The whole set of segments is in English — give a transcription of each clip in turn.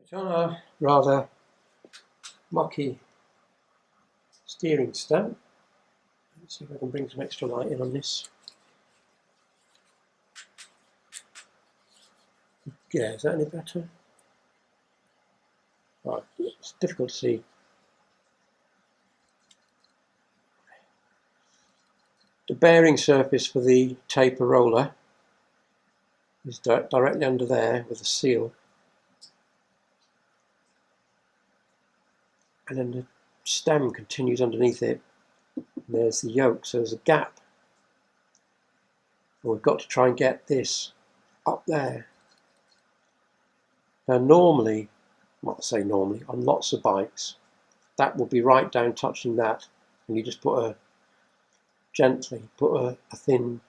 It's on a rather mucky steering stem. Let's see if I can bring some extra light in on this. Yeah, is that any better? Right, it's difficult to see. The bearing surface for the taper roller is directly under there with a seal. And then the stem continues underneath it. And there's the yoke, so there's a gap. And we've got to try and get this up there. Now normally, well I say normally, on lots of bikes, that will be right down touching that, and you just gently put a thin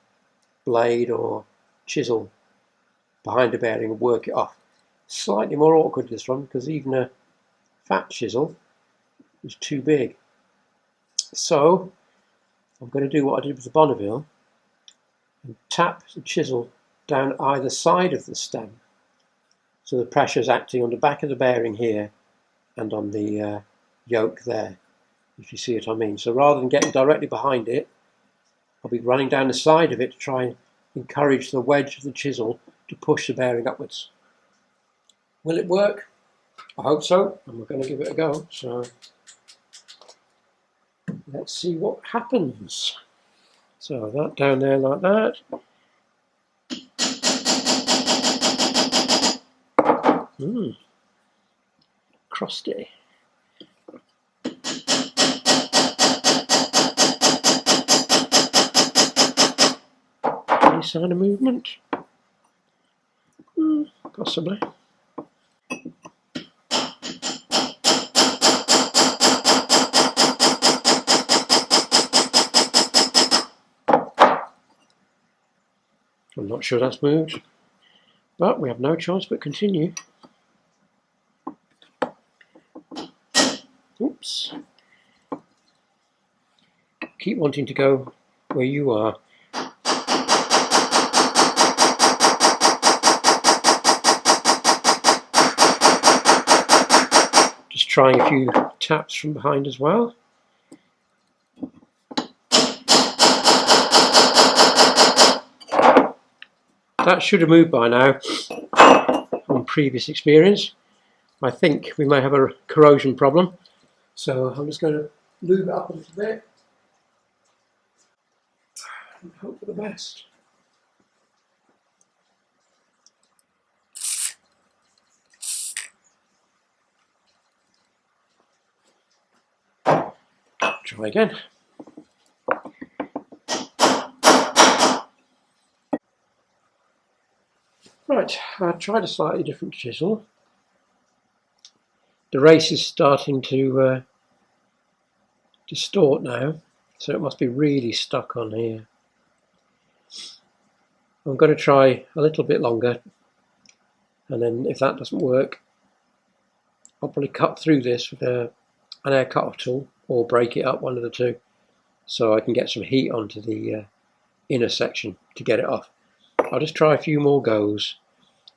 blade or chisel behind the bearing and work it off. Slightly more awkward this one, because even a fat chisel is too big. So I'm going to do what I did with the Bonneville and tap the chisel down either side of the stem, so the pressure is acting on the back of the bearing here and on the yoke there, if you see what I mean. So rather than getting directly behind it, I'll be running down the side of it to try and encourage the wedge of the chisel to push the bearing upwards. Will it work? I hope so, and we're going to give it a go. So let's see what happens. So that down there like that. Crossed it. Any sign of movement? Possibly. I'm not sure that's moved, but we have no choice but continue. Oops. Keep wanting to go where you are. Just trying a few taps from behind as well. That should have moved by now from previous experience. I think we may have a corrosion problem, so I'm just going to lube it up a little bit and hope for the best. Try again. Right, I tried a slightly different chisel. The race is starting to distort now, so it must be really stuck on here. I'm going to try a little bit longer, and then if that doesn't work, I'll probably cut through this with an air cut-off tool or break it up, one of the two, so I can get some heat onto the inner section to get it off. I'll just try a few more goes.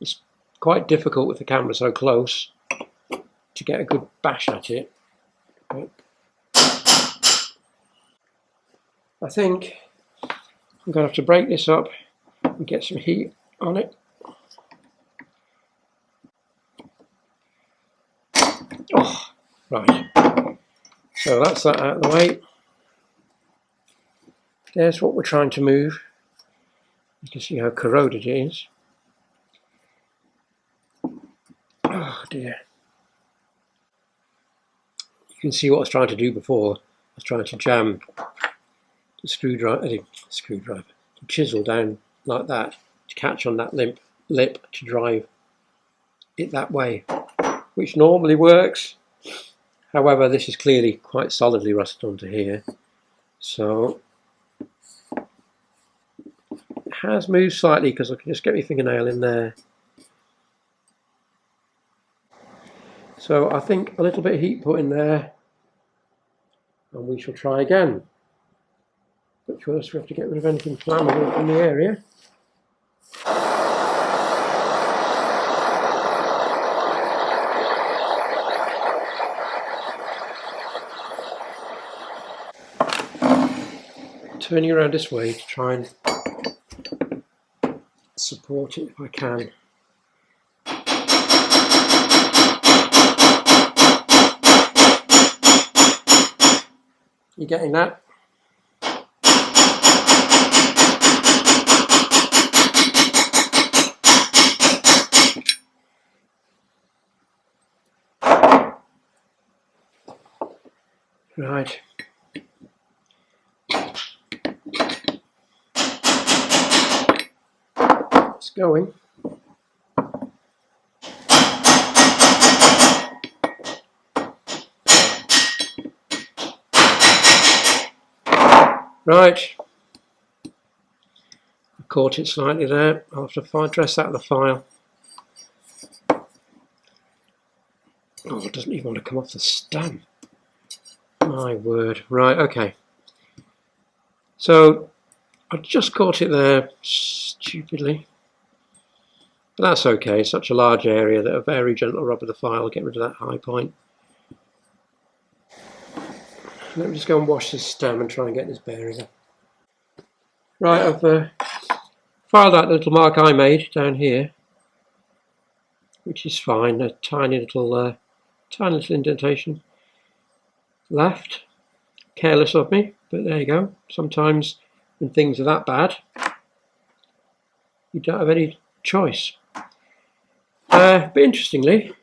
It's quite difficult with the camera so close to get a good bash at it. But I think I'm going to have to break this up and get some heat on it. Oh, right. So that's that out of the way. There's what we're trying to move. You can see how corroded it is. Oh dear. You can see what I was trying to do before. I was trying to jam the the chisel down like that to catch on that lip to drive it that way, which normally works. However, this is clearly quite solidly rusted onto here, so it has moved slightly because I can just get my fingernail in there. So I think a little bit of heat put in there, and we shall try again. But first we have to get rid of anything flammable from the area. turning around this way to try and support it if I can. You getting that? Right. It's going. Right. I caught it slightly there. I'll have to dress that in the file. Oh, it doesn't even want to come off the stem. My word. Right, okay. So I just caught it there stupidly. But that's okay. It's such a large area that a very gentle rub of the file will get rid of that high point. Let me just go and wash this stem and try and get this bearing up. Right, I've filed that little mark I made down here, which is fine. A tiny little indentation left. Careless of me, but there you go. Sometimes when things are that bad, you don't have any choice. But interestingly,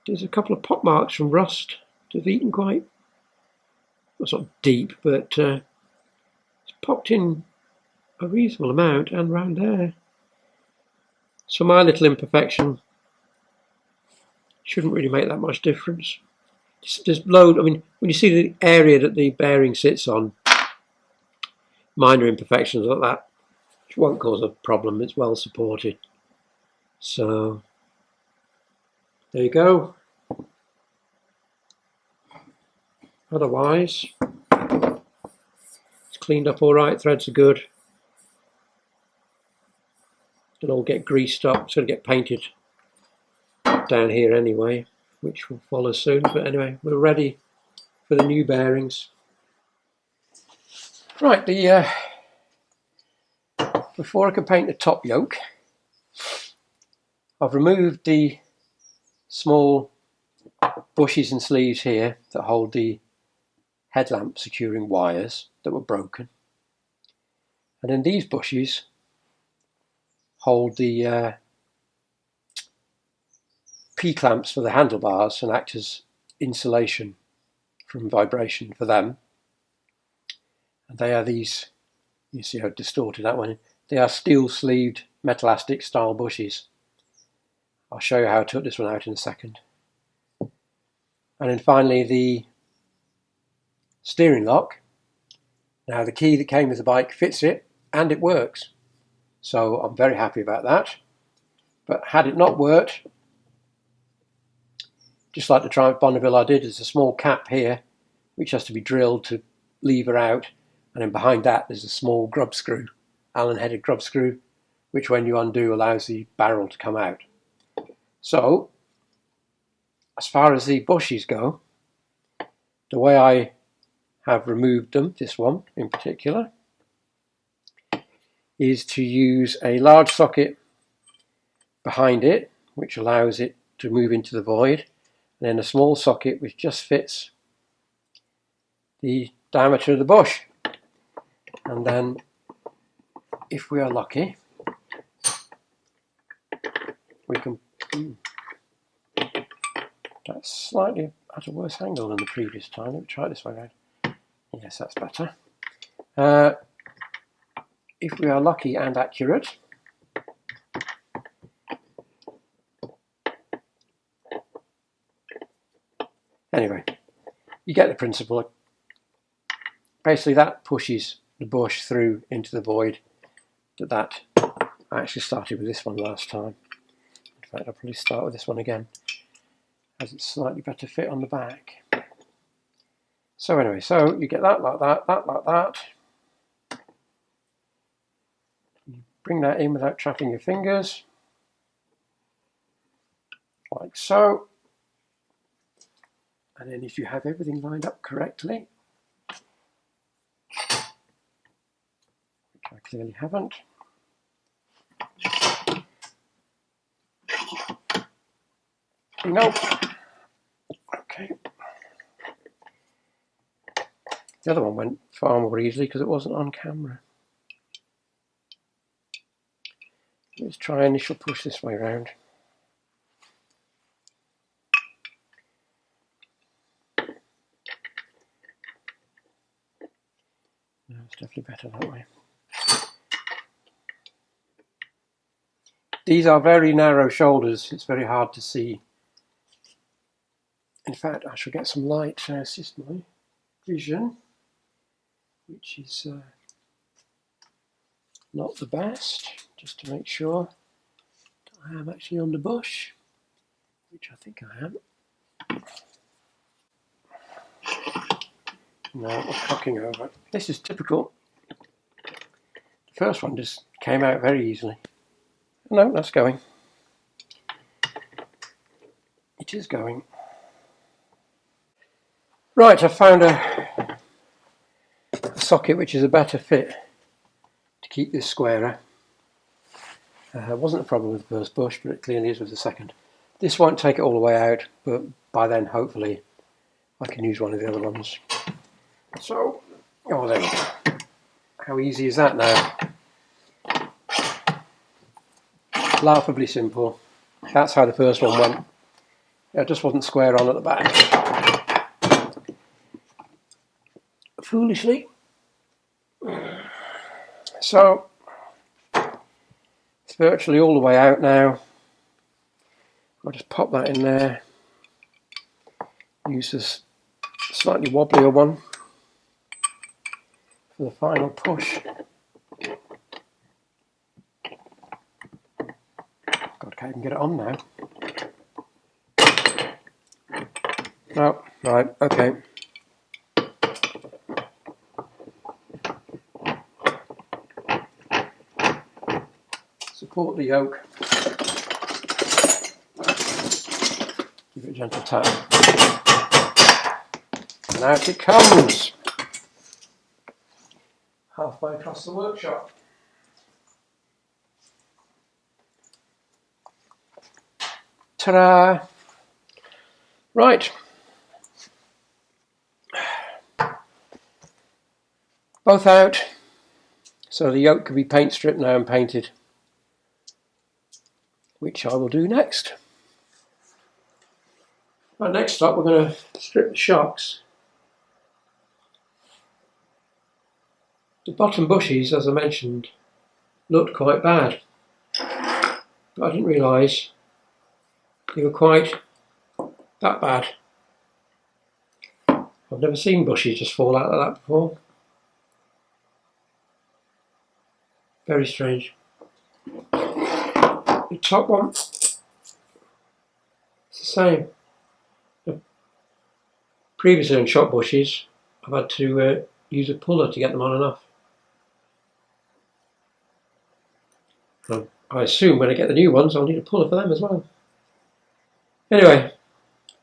there's a couple of pop marks from rust that have eaten quite, well, it's not deep, but it's popped in a reasonable amount and round there. So my little imperfection shouldn't really make that much difference. There's load, I mean, when you see the area that the bearing sits on, minor imperfections like that, which won't cause a problem, it's well supported. So, there you go. Otherwise, it's cleaned up all right, threads are good. It'll all get greased up, it's going to get painted down here anyway, which will follow soon. But anyway, we're ready for the new bearings. Right, before I can paint the top yoke, I've removed the small bushes and sleeves here that hold the headlamp securing wires that were broken. And then these bushes hold the P-clamps for the handlebars and act as insulation from vibration for them. And they are these, you see how distorted that one is. They are steel-sleeved metallastic style bushes. I'll show you how I took this one out in a second. And then finally the steering lock. Now the key that came with the bike fits it and it works. So I'm very happy about that. But had it not worked, just like the Triumph Bonneville I did, there's a small cap here which has to be drilled to lever out, and then behind that there's a small grub screw, Allen headed grub screw, which when you undo allows the barrel to come out. So as far as the bushes go, the way I have removed them, this one in particular, is to use a large socket behind it, which allows it to move into the void, and then a small socket which just fits the diameter of the bush. And then, if we are lucky, we can... That's slightly at a worse angle than the previous time. Let me try it this way around. Yes, that's better. If we are lucky and accurate, anyway, you get the principle. Basically that pushes the bush through into the void that I actually started with this one last time. In fact, I'll probably start with this one again, as it's slightly better fit on the back. So anyway, so you get that like that, that like that. You bring that in without trapping your fingers, like so. And then if you have everything lined up correctly, I clearly haven't. Nope. Okay. The other one went far more easily because it wasn't on camera. Let's try initial push this way around. No, it's definitely better that way. These are very narrow shoulders. It's very hard to see. In fact, I shall get some light to assist my vision, which is not the best, just to make sure that I am actually on the bush, which I think I am. No, we're cocking over. This is typical. The first one just came out very easily. No, that's going. It is going. Right, I found a socket which is a better fit to keep this squarer. It wasn't a problem with the first bush, but it clearly is with the second. This won't take it all the way out, but by then hopefully I can use one of the other ones. So, oh, there we go. How easy is that now? Laughably simple. That's how the first one went. It just wasn't square on at the back. Foolishly. So, it's virtually all the way out now. I'll just pop that in there. Use this slightly wobblier one for the final push. God, can't even get it on now. Oh, right, okay. Support the yoke. Give it a gentle tap. And out it comes. Halfway across the workshop. Ta-da! Right. Both out. So the yoke can be paint stripped now and painted, which I will do next. Right, next up we're going to strip the shocks. The bottom bushes, as I mentioned, looked quite bad, but I didn't realise they were quite that bad. I've never seen bushes just fall out like that before. Very strange. The top one, it's the same. The previously on shop bushes, I've had to use a puller to get them on and off. I assume when I get the new ones I'll need a puller for them as well. Anyway,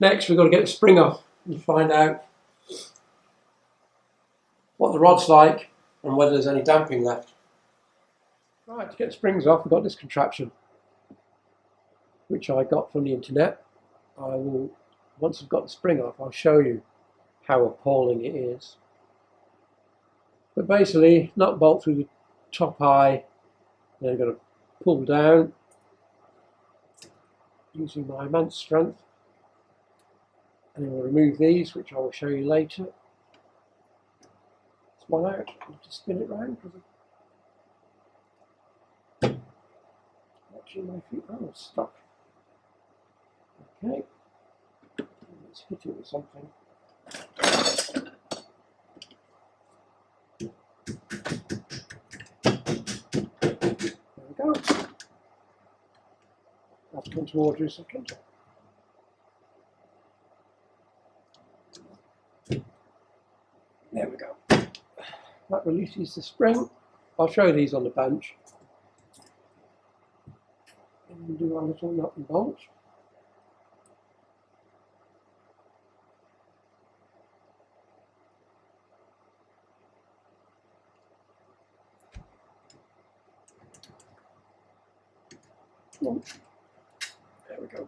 next we've got to get the spring off and find out what the rod's like and whether there's any damping left. Right, to get the springs off, we've got this contraption which I got from the internet. I will, once I've got the spring off, I'll show you how appalling it is. But basically, nut bolt through the top eye, then I've got to pull down using my immense strength, and then we'll remove these, which I will show you later. It's one out. I have to spin it round because actually my feet are stuck. Okay, let's hit it with something. There we go. I'll come towards you a second. There we go. That releases the spring. I'll show you these on the bench. And we'll do our little nut and bolt. There we go.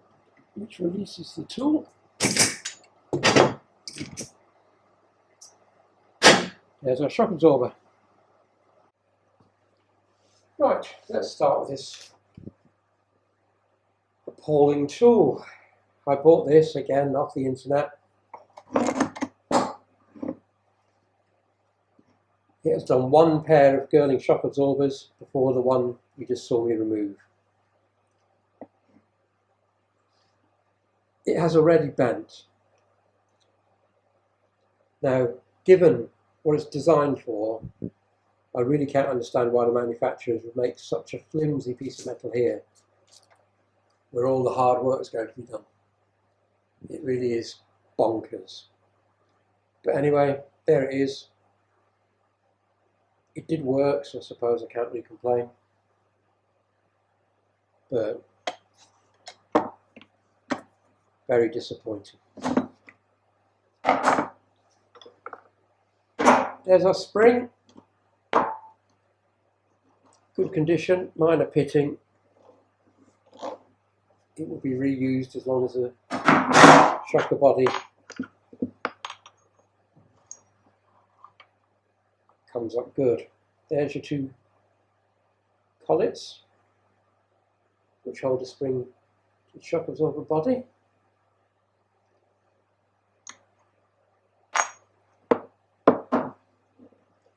Which releases the tool. There's our shock absorber. Right, let's start with this appalling tool. I bought this again off the internet. It has done one pair of Girling shock absorbers before the one you just saw me remove. It has already bent. Now, given what it's designed for, I really can't understand why the manufacturers would make such a flimsy piece of metal here, where all the hard work is going to be done. It really is bonkers. But anyway, there it is. It did work, so I suppose I can't really complain. But very disappointing. There's our spring. Good condition, minor pitting. It will be reused as long as the shocker body comes up good. There's your two collets, which hold the spring to the shock absorber body.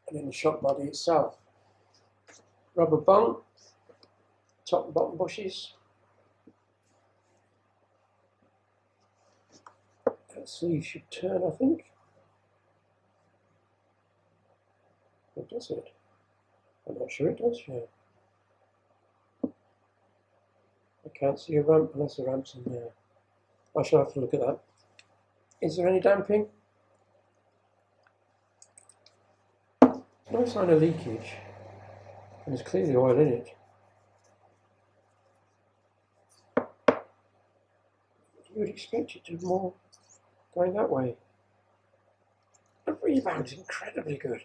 And then the shock body itself. Rubber bung, top and bottom bushes. That sleeve should turn, I think. Or does it? I'm not sure it does, yeah. I can't see a ramp unless the ramp's in there. I shall have to look at that. Is there any damping? No sign of leakage. And there's clearly oil in it. You would expect it to be more going that way. The rebound's incredibly good.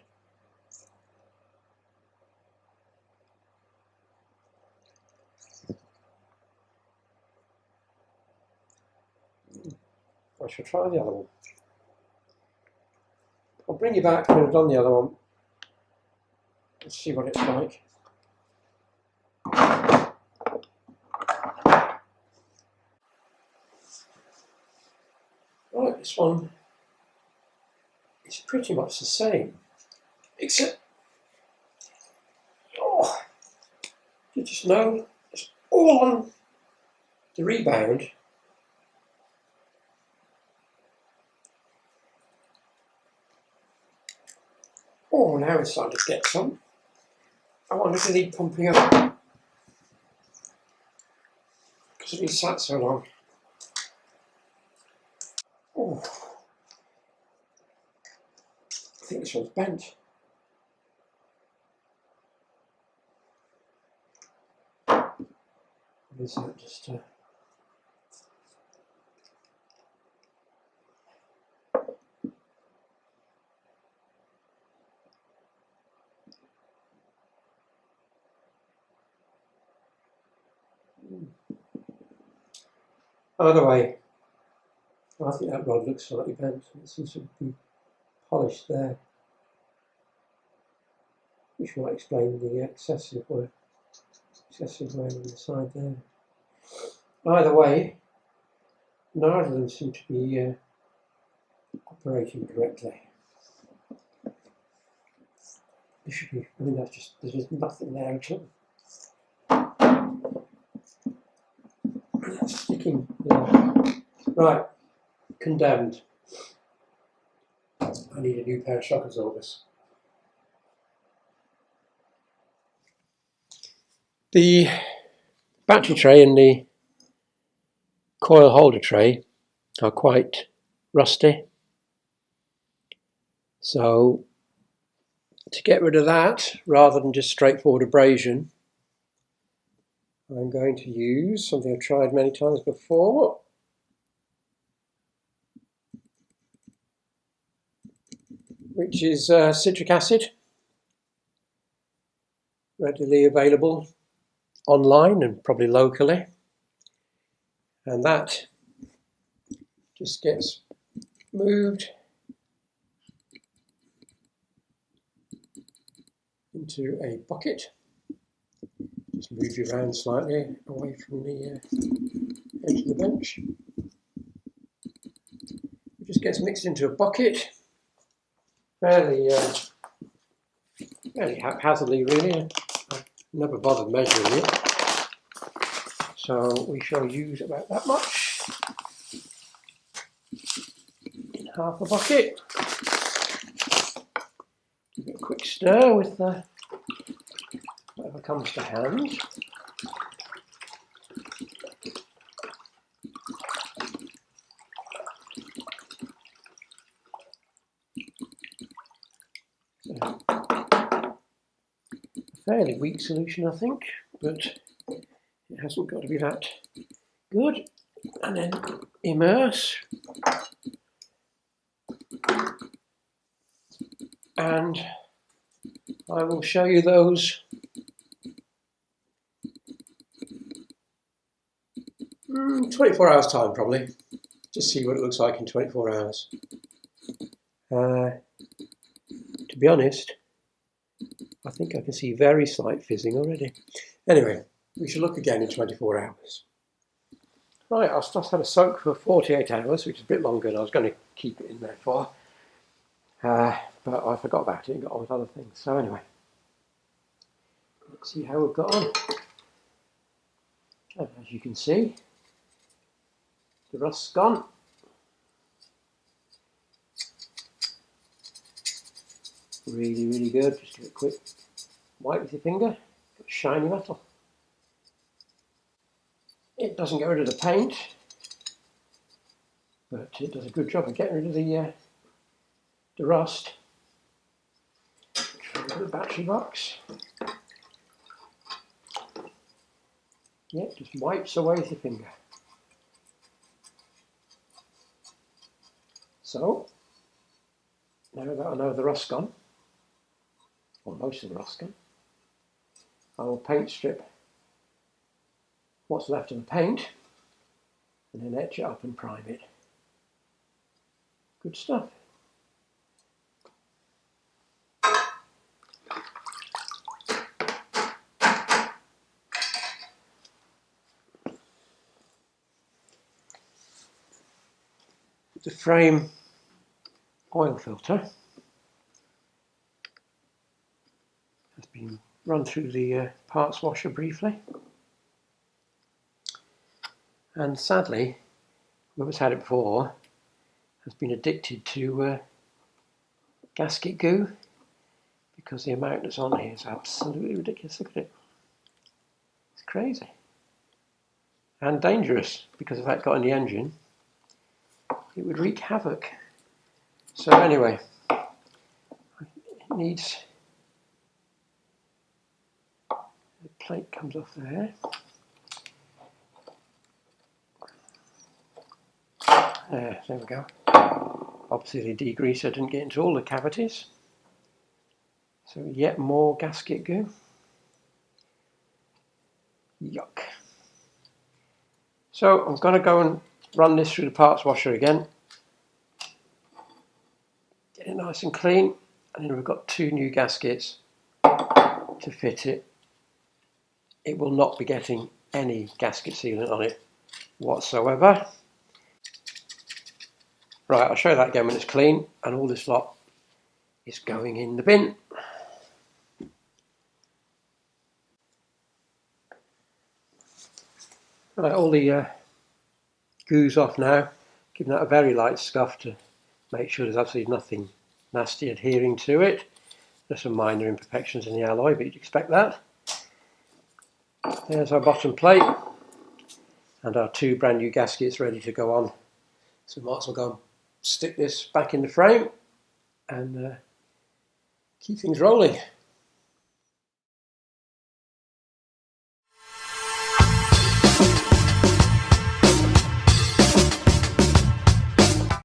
I shall try the other one. I'll bring you back when I've done the other one. Let's see what it's like. Right, this one is pretty much the same, except, oh, you just know it's all on the rebound. Oh, now it's starting to get some. I wonder if they need pumping up because it's been sat so long. Oh, I think this one's bent. What is that? Just Either way, I think that rod looks slightly bent. It seems to be polished there, which might explain the excessive wear on the side there. Either way, neither of them seem to be operating correctly. There should be, I mean, that's just, there's just nothing there at all. That's sticking there. Right, condemned. I need a new pair of shock absorbers. The battery tray and the coil holder tray are quite rusty, so to get rid of that, rather than just straightforward abrasion, I'm going to use something I've tried many times before. Which is citric acid, readily available online and probably locally, and that just gets moved into a bucket. Just move you around slightly away from the edge of the bench. It just gets mixed into a bucket fairly haphazardly, really. I've never bothered measuring it, so we shall use about that much in half a bucket. Give it a quick stir with whatever comes to hand. So, a fairly weak solution, I think, but it hasn't got to be that good. And then immerse. And I will show you those 24 hours time, probably. Just see what it looks like in 24 hours. To be honest, I think I can see very slight fizzing already. Anyway, we shall look again in 24 hours. Right, I've just had a soak for 48 hours, which is a bit longer than I was going to keep it in there for. But I forgot about it and got on with other things. So anyway, let's see how we've got on. And as you can see, the rust's gone. Really, really good. Just give it a quick wipe with your finger. Got shiny metal. It doesn't get rid of the paint, but it does a good job of getting rid of the rust. Try the battery box. Yeah, just wipes away with your finger. So, now that I know the rust's gone, or most of the rust's gone, I will paint strip what's left of the paint and then etch it up and prime it. Good stuff. The frame oil filter has been run through the parts washer briefly, and sadly whoever's had it before has been addicted to gasket goo, because the amount that's on here is absolutely ridiculous. Look at it. It's crazy and dangerous, because if that got in the engine it would wreak havoc. So anyway, it needs, the plate comes off there. There we go. Obviously the degreaser didn't get into all the cavities. So yet more gasket goo. Yuck. So I'm going to go and run this through the parts washer again. Get it nice and clean. And then we've got 2 new gaskets to fit it. It will not be getting any gasket sealant on it whatsoever. Right, I'll show you that again when it's clean, and all this lot is going in the bin. Right, all the goo's off now, giving that a very light scuff to make sure there's absolutely nothing nasty adhering to it. There's some minor imperfections in the alloy, but you'd expect that. There's our bottom plate and our 2 brand new gaskets ready to go on. So we might as well go and stick this back in the frame and keep things rolling.